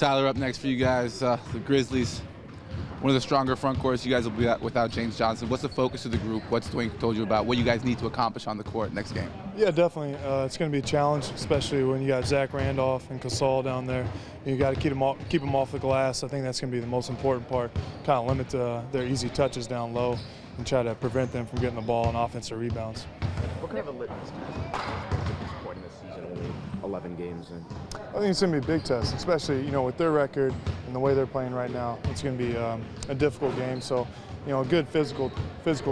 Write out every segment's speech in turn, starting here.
Tyler, up next for you guys, the Grizzlies. One of the stronger front courts. You guys will be without James Johnson. What's the focus of the group? What's Dwayne told you about what you guys need to accomplish on the court next game? Yeah, definitely. It's going to be a challenge, especially when you got Zach Randolph and Gasol down there. You got to keep them off the glass. I think that's going to be the most important part. Kind of limit their easy touches down low and try to prevent them from getting the ball on offensive rebounds. What kind of a litmus test at this point in the season, only 11 games in? I think it's going to be a big test, especially with their record and the way they're playing right now. It's going to be a difficult game. So, a good physical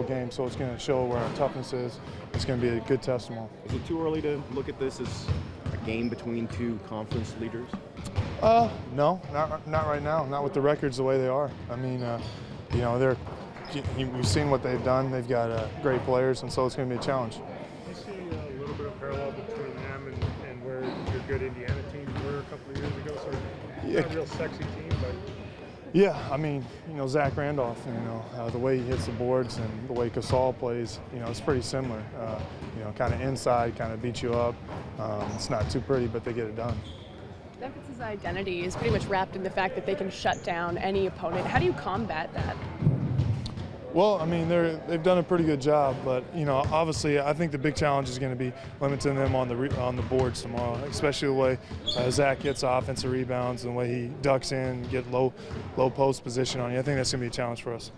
game. So it's going to show where our toughness is. It's going to be a good test tomorrow. Is it too early to look at this as a game between two conference leaders? No, not right now. Not with the records the way they are. I mean, we've seen what they've done. They've got great players, and so it's going to be a challenge. Do you see a little bit of parallel between them and where your good Indiana teams were a couple of years ago? Sort of not a real sexy team, but yeah, I mean, Zach Randolph, the way he hits the boards and the way Gasol plays, it's pretty similar. Kind of inside, kind of beat you up. It's not too pretty, but they get it done. Memphis' identity is pretty much wrapped in the fact that they can shut down any opponent. How do you combat that? Well, I mean, they've done a pretty good job, but obviously, I think the big challenge is going to be limiting them on the boards tomorrow, especially the way Zach gets offensive rebounds and the way he ducks in, get low post position on you. I think that's going to be a challenge for us.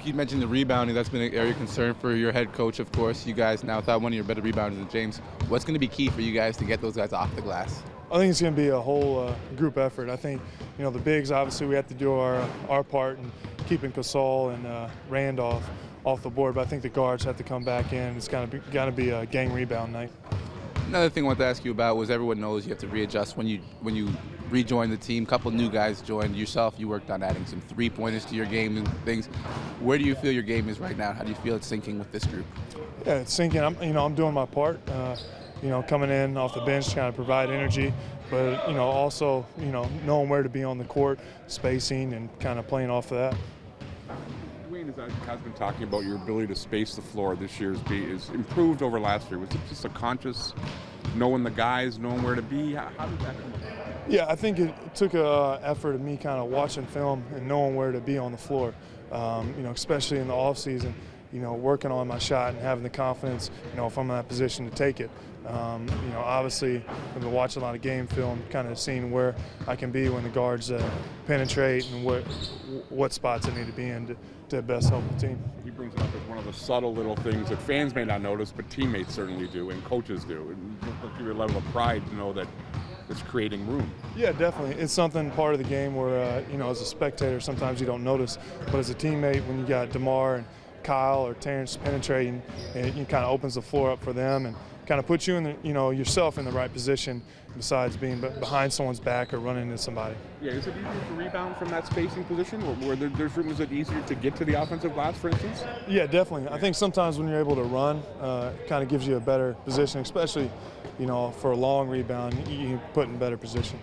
You mentioned the rebounding. That's been an area of concern for your head coach, of course. You guys now without one of your better rebounders than James. What's going to be key for you guys to get those guys off the glass? I think it's going to be a whole group effort. I think the bigs, obviously, we have to do our part in keeping Gasol and Randolph off the board, but I think the guards have to come back in. It's got to be a gang rebound night. Another thing I wanted to ask you about was everyone knows you have to readjust when you rejoin the team. A couple new guys joined. Yourself, you worked on adding some three-pointers to your game and things. Where do you feel your game is right now? How do you feel it's syncing with this group? Yeah, it's syncing. I'm doing my part. Coming in off the bench to kind of provide energy, but also knowing where to be on the court, spacing, and kind of playing off of that. Dwayne has been talking about your ability to space the floor this year is improved over last year. Was it just a conscious knowing the guys, knowing where to be? How did that come about? Yeah, I think it took an effort of me kind of watching film and knowing where to be on the floor, especially in the off season. Working on my shot and having the confidence, if I'm in that position to take it. Obviously, I've been watching a lot of game film, kind of seeing where I can be when the guards penetrate and what spots I need to be in to best help the team. He brings it up as one of the subtle little things that fans may not notice, but teammates certainly do and coaches do. And give you a level of pride to know that it's creating room. Yeah, definitely. It's something part of the game where, as a spectator, sometimes you don't notice. But as a teammate, when you got DeMar and Kyle or Terrence penetrating, it kind of opens the floor up for them and kind of puts you in yourself in the right position besides being behind someone's back or running into somebody. Yeah, is it easier to rebound from that spacing position where there's room? Is it easier to get to the offensive glass, for instance? Yeah, definitely. I think sometimes when you're able to run, it kind of gives you a better position, especially for a long rebound, you put in better position.